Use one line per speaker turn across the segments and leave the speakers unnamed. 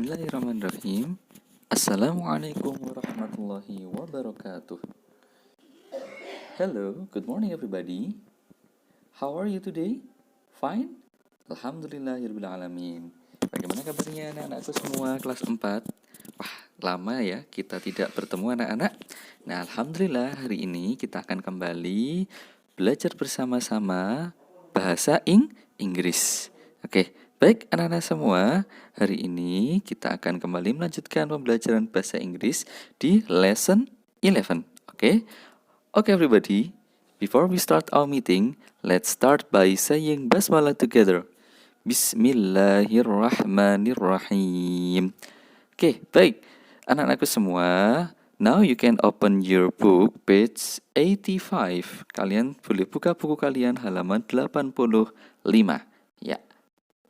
Bismillahirrahmanirrahim. Assalamualaikum warahmatullahi wabarakatuh. Hello, good morning everybody. How are you today? Fine? Alhamdulillahirrahmanirrahim. Bagaimana kabarnya anak-anakku semua kelas 4? Wah, lama ya kita tidak bertemu anak-anak. Nah, alhamdulillah hari ini kita akan kembali belajar bersama-sama bahasa Inggris. Oke, baik anak-anak semua, hari ini kita akan kembali melanjutkan pembelajaran bahasa Inggris di lesson 11. Oke, everybody, before we start our meeting, let's start by saying basmalah together. Bismillahirrahmanirrahim. Oke, baik anak-anakku semua, now you can open your book page 85. Kalian boleh buka buku kalian halaman 85. Ya,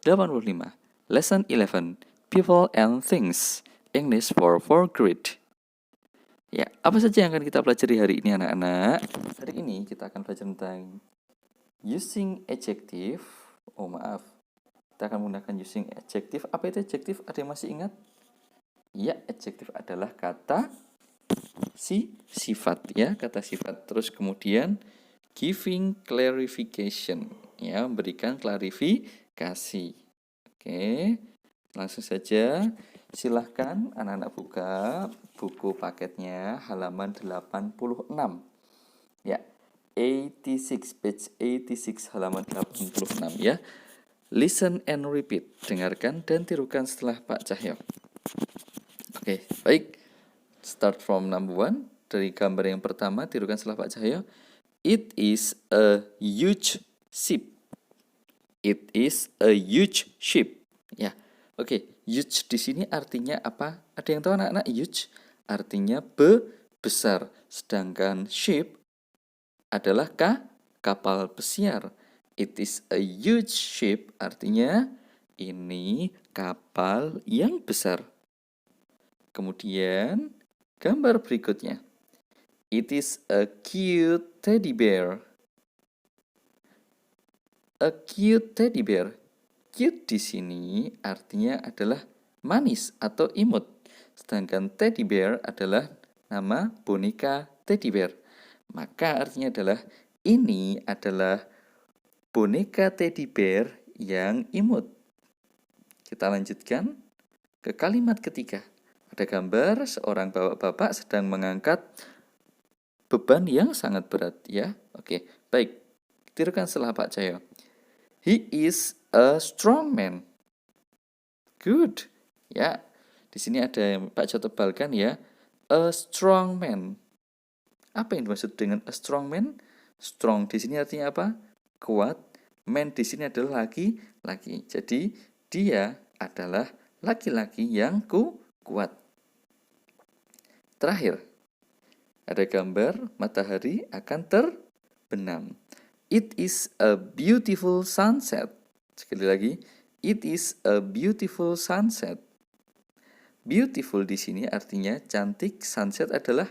85. Lesson 11. People and Things. English for 4th grade. Ya, apa saja yang akan kita pelajari hari ini anak-anak? Hari ini kita akan belajar tentang using adjective. Oh maaf, kita akan menggunakan using adjective. Apa itu adjective? Ada yang masih ingat? Ya, adjective adalah kata sifat ya, kata sifat. Terus kemudian giving clarification, ya, memberikan klarifikasi. Oke, langsung saja silahkan anak-anak buka buku paketnya halaman 86. Ya, 86, page 86 halaman 86 ya. Listen and repeat, dengarkan dan tirukan setelah Pak Cahyo. Oke, baik. Start from number 1. Dari gambar yang pertama, tirukan setelah Pak Cahyo. It is a huge ship. It is a huge ship. Ya, oke. Huge di sini artinya apa? Ada yang tahu anak-anak? Huge artinya besar. Sedangkan ship adalah kapal pesiar. It is a huge ship artinya ini kapal yang besar. Kemudian gambar berikutnya. It is a cute teddy bear. A cute teddy bear. Cute di sini artinya adalah manis atau imut. Sedangkan teddy bear adalah nama boneka teddy bear. Maka artinya adalah ini adalah boneka teddy bear yang imut. Kita lanjutkan ke kalimat ketiga. Ada gambar seorang bapak-bapak sedang mengangkat beban yang sangat berat ya. Oke, baik. Tirukan setelah Pak Cahyo. He is a strong man. Good. Ya. Di sini ada yang Pak Cahyo tebalkan ya. A strong man. Apa yang dimaksud dengan a strong man? Strong di sini artinya apa? Kuat. Man di sini adalah laki-laki. Jadi dia adalah laki-laki yang kuat. Terakhir, ada gambar matahari akan terbenam. It is a beautiful sunset. Sekali lagi, it is a beautiful sunset. Beautiful di sini artinya cantik, sunset adalah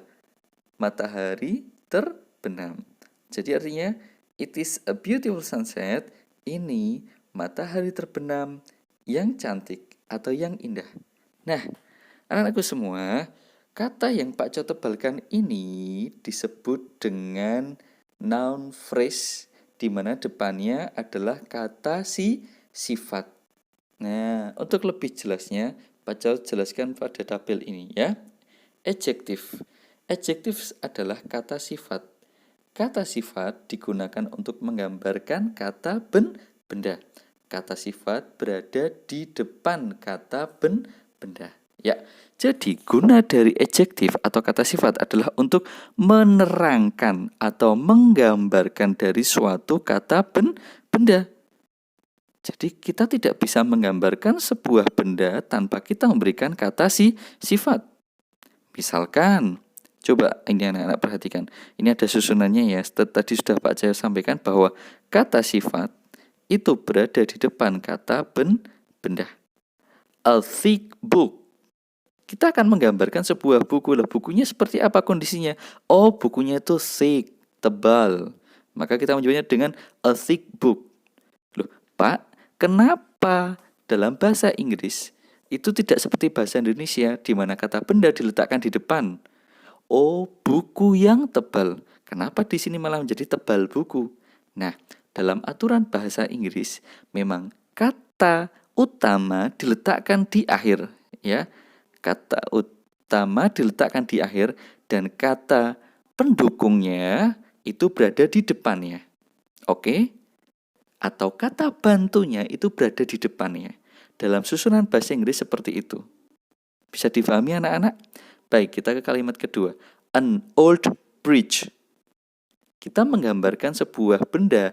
matahari terbenam. Jadi artinya, it is a beautiful sunset, ini matahari terbenam yang cantik atau yang indah. Nah, anak-anakku semua, kata yang Pak Co tebalkan ini disebut dengan noun phrase, di mana depannya adalah kata sifat. Nah, untuk lebih jelasnya, Pak Co jelaskan pada tabel ini ya. Adjective. Adjective adalah kata sifat. Kata sifat digunakan untuk menggambarkan kata benda. Kata sifat berada di depan kata benda. Ya, jadi guna dari adjektif atau kata sifat adalah untuk menerangkan atau menggambarkan dari suatu kata benda. Jadi kita tidak bisa menggambarkan sebuah benda tanpa kita memberikan kata sifat. Misalkan, coba ini anak-anak perhatikan. Ini ada susunannya ya. Tadi sudah Pak Cahyo sampaikan bahwa kata sifat itu berada di depan kata benda. A thick book. Kita akan menggambarkan sebuah buku. Lah, bukunya seperti apa kondisinya? Oh, bukunya itu thick, tebal. Maka kita menyebutnya dengan a thick book. Loh, Pak, kenapa dalam bahasa Inggris Itu tidak seperti bahasa Indonesia di mana kata benda diletakkan di depan. Oh, buku yang tebal. Kenapa di sini malah menjadi tebal buku? Nah, dalam aturan bahasa Inggris memang kata utama diletakkan di akhir, ya. Kata utama diletakkan di akhir dan kata pendukungnya itu berada di depannya. Oke? Atau kata bantunya itu berada di depannya. Dalam susunan bahasa Inggris seperti itu. Bisa difahami anak-anak? Baik, kita ke kalimat kedua. An old bridge. Kita menggambarkan sebuah benda,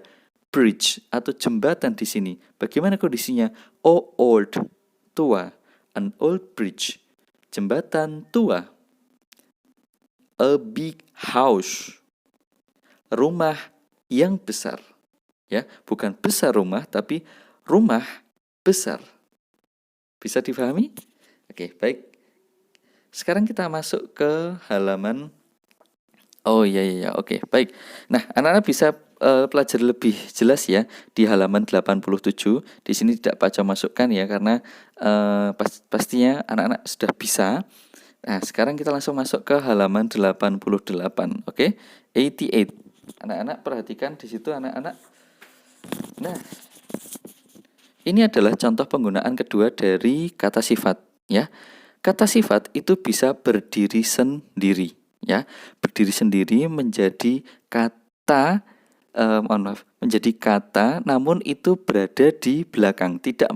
bridge atau jembatan di sini. Bagaimana kondisinya? Oh, old, tua. An old bridge, jembatan tua. A big house, rumah yang besar. Ya, bukan besar rumah, tapi rumah besar. Bisa difahami? Oke, baik. Sekarang kita masuk ke halaman. Oh iya, oke, baik. Nah, anak-anak bisa pelajari lebih jelas ya di halaman 87. Di sini tidak Pak masukkan ya karena pastinya anak-anak sudah bisa. Nah, sekarang kita langsung masuk ke halaman 88, oke? 88. Anak-anak perhatikan di situ anak-anak. Nah, ini adalah contoh penggunaan kedua dari kata sifat ya. Kata sifat itu bisa berdiri sendiri ya. Berdiri sendiri menjadi kata menjadi kata namun itu berada di belakang. Tidak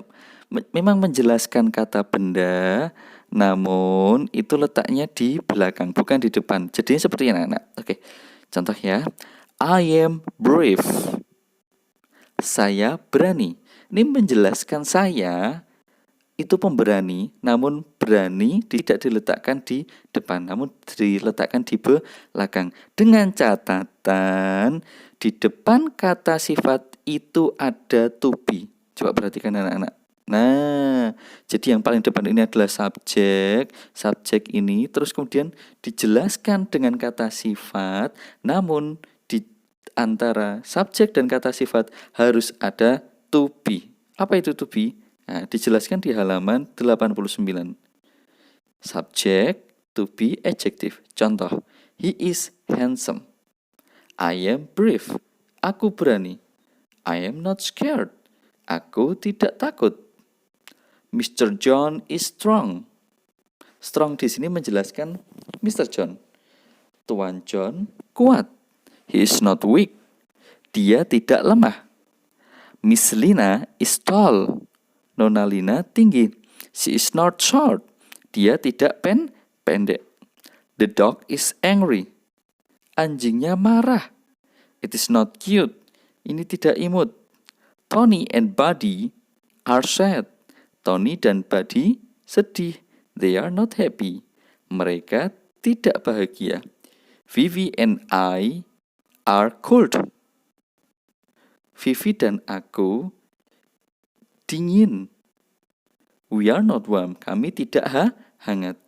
memang menjelaskan kata benda namun itu letaknya di belakang bukan di depan. Jadi seperti ini anak-anak. Oke. Contoh ya. I am brave. Saya berani. Ini menjelaskan saya itu pemberani, namun berani tidak diletakkan di depan, namun diletakkan di belakang. Dengan catatan, di depan kata sifat itu ada to be. Coba perhatikan anak-anak. Nah, jadi yang paling depan ini adalah subjek. Subjek ini terus kemudian dijelaskan dengan kata sifat, namun di antara subjek dan kata sifat harus ada to be. Apa itu to be? Nah, dijelaskan di halaman 89. Subjek, to be, adjective. Contoh, he is handsome. I am brave. Aku berani. I am not scared. Aku tidak takut. Mr. John is strong. Strong di sini menjelaskan Mr. John. Tuan John kuat. He is not weak. Dia tidak lemah. Miss Lina is tall. Nona Lina tinggi. She is not short. Dia tidak pendek. The dog is angry. Anjingnya marah. It is not cute. Ini tidak imut. Tony and Buddy are sad. Tony dan Buddy sedih. They are not happy. Mereka tidak bahagia. Vivi and I are cold. Vivi dan aku dingin. We are not warm. Kami tidak hangat.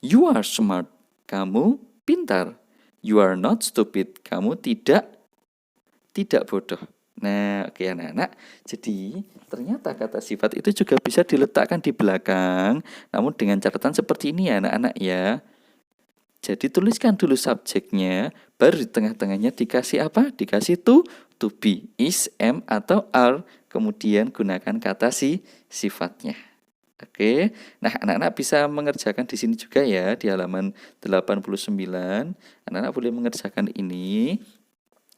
You are smart. Kamu pintar. You are not stupid. Kamu tidak bodoh. Nah, oke anak-anak. Jadi, ternyata kata sifat itu juga bisa diletakkan di belakang. Namun dengan catatan seperti ini ya anak-anak ya. Jadi tuliskan dulu subjeknya, baru di tengah-tengahnya dikasih apa? Dikasih to be, is, am, atau are. Kemudian gunakan kata sifatnya. Oke, nah anak-anak bisa mengerjakan di sini juga ya, di halaman 89. Anak-anak boleh mengerjakan ini.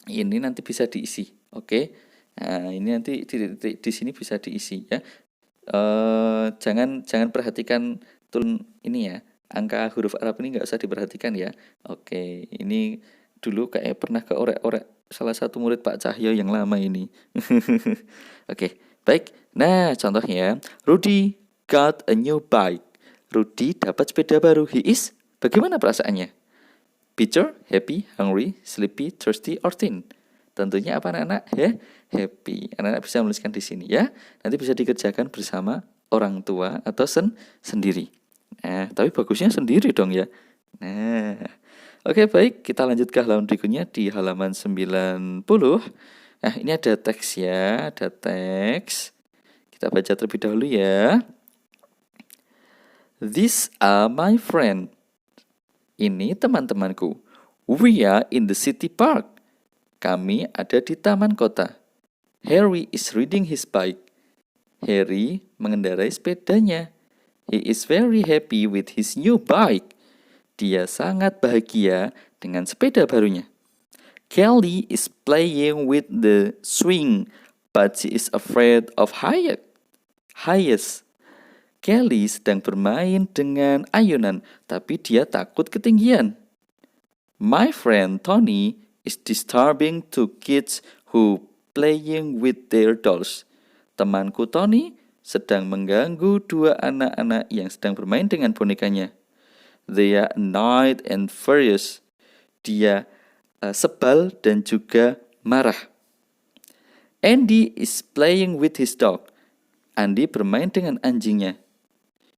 Ini nanti bisa diisi, oke? Nah, ini nanti di sini bisa diisi ya. Jangan perhatikan ini ya. Angka huruf Arab ini nggak usah diperhatikan ya. Oke, ini dulu kayak pernah keorek-orek salah satu murid Pak Cahyo yang lama ini. Oke, baik. Nah, contohnya, Rudy got a new bike. Rudy dapat sepeda baru. He is, bagaimana perasaannya? Bitter, happy, hungry, sleepy, thirsty, or thin. Tentunya apa anak-anak? Happy. Anak-anak bisa menuliskan di sini ya. Nanti bisa dikerjakan bersama orang tua atau sendiri. Nah, tapi bagusnya sendiri dong ya. Nah, oke baik, kita lanjut ke halaman berikutnya di halaman 90. Nah, ini ada teks ya, ada teks. Kita baca terlebih dahulu ya. These are my friend. Ini teman-temanku. We are in the city park. Kami ada di taman kota. Harry is riding his bike. Harry mengendarai sepedanya. He is very happy with his new bike. Dia sangat bahagia dengan sepeda barunya. Kelly is playing with the swing, but she is afraid of heights. Kelly sedang bermain dengan ayunan, tapi dia takut ketinggian. My friend Tony is disturbing two kids who playing with their dolls. Temanku Tony sedang mengganggu dua anak-anak yang sedang bermain dengan bonekanya. They are annoyed and furious. Dia sebal dan juga marah. Andy is playing with his dog. Andy bermain dengan anjingnya.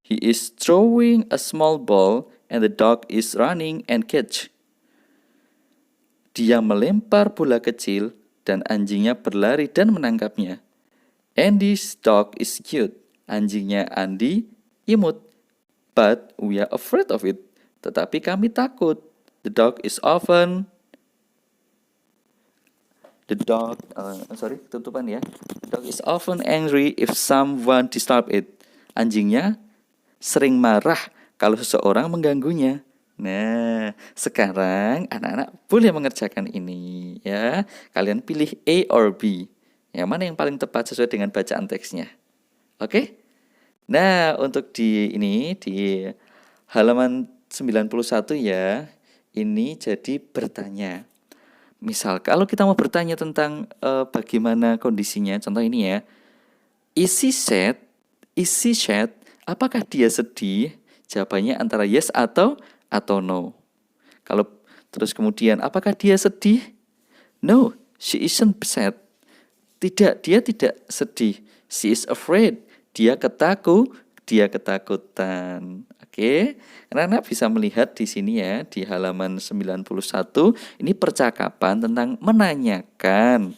He is throwing a small ball and the dog is running and catch. Dia melempar bola kecil dan anjingnya berlari dan menangkapnya. Andy's dog is cute. Anjingnya Andy imut. But we are afraid of it. Tetapi kami takut. The dog is often angry if someone disturb it. Anjingnya sering marah kalau seseorang mengganggunya. Nah, sekarang anak-anak boleh mengerjakan ini ya. Kalian pilih A or B. Yang mana yang paling tepat sesuai dengan bacaan teksnya. Oke? Nah, untuk di halaman 91 ya, ini jadi bertanya. Misal, kalau kita mau bertanya tentang bagaimana kondisinya, contoh ini ya. Is she sad? Apakah dia sedih? Jawabannya antara yes atau no. Kalau terus kemudian, apakah dia sedih? No, she isn't sad. Tidak, dia tidak sedih. She is afraid. Dia ketakutan. Oke. Anak-anak bisa melihat di sini ya, di halaman 91, ini percakapan tentang menanyakan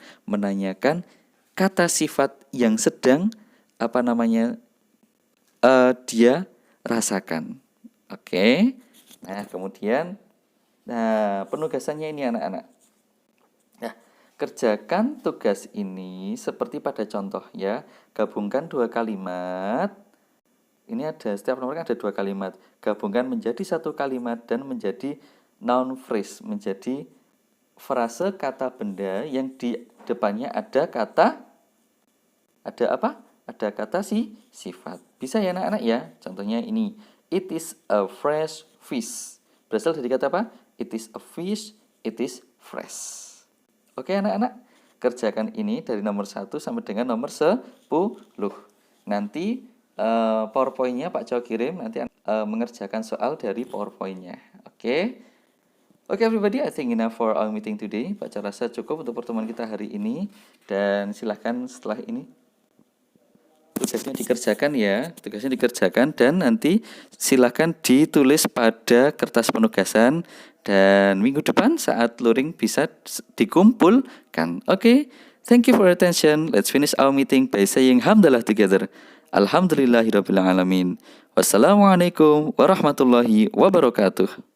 kata sifat yang sedang dia rasakan. Oke. Nah, kemudian penugasannya ini anak-anak. Nah, kerjakan tugas ini seperti pada contoh ya. Gabungkan dua kalimat. Ini setiap nomor ada dua kalimat. Gabungkan menjadi satu kalimat dan menjadi noun phrase, menjadi frase kata benda yang di depannya ada kata sifat. Bisa ya anak-anak ya? Contohnya ini. It is a fresh fish. Berasal dari kata apa? It is a fish, it is fresh. Oke anak-anak, kerjakan ini dari nomor 1 sampai dengan nomor 10. Nanti PowerPoint-nya Pak Jo kirim, nanti mengerjakan soal dari PowerPoint-nya. Oke, everybody, I think enough for our meeting today. Pak Jo rasa cukup untuk pertemuan kita hari ini. Dan silahkan setelah ini tugasnya dikerjakan dan nanti silakan ditulis pada kertas penugasan dan minggu depan saat luring bisa dikumpulkan. Oke, thank you for your attention. Let's finish our meeting by saying hamdalah together. Alhamdulillahirabbil alamin. Wassalamualaikum warahmatullahi wabarakatuh.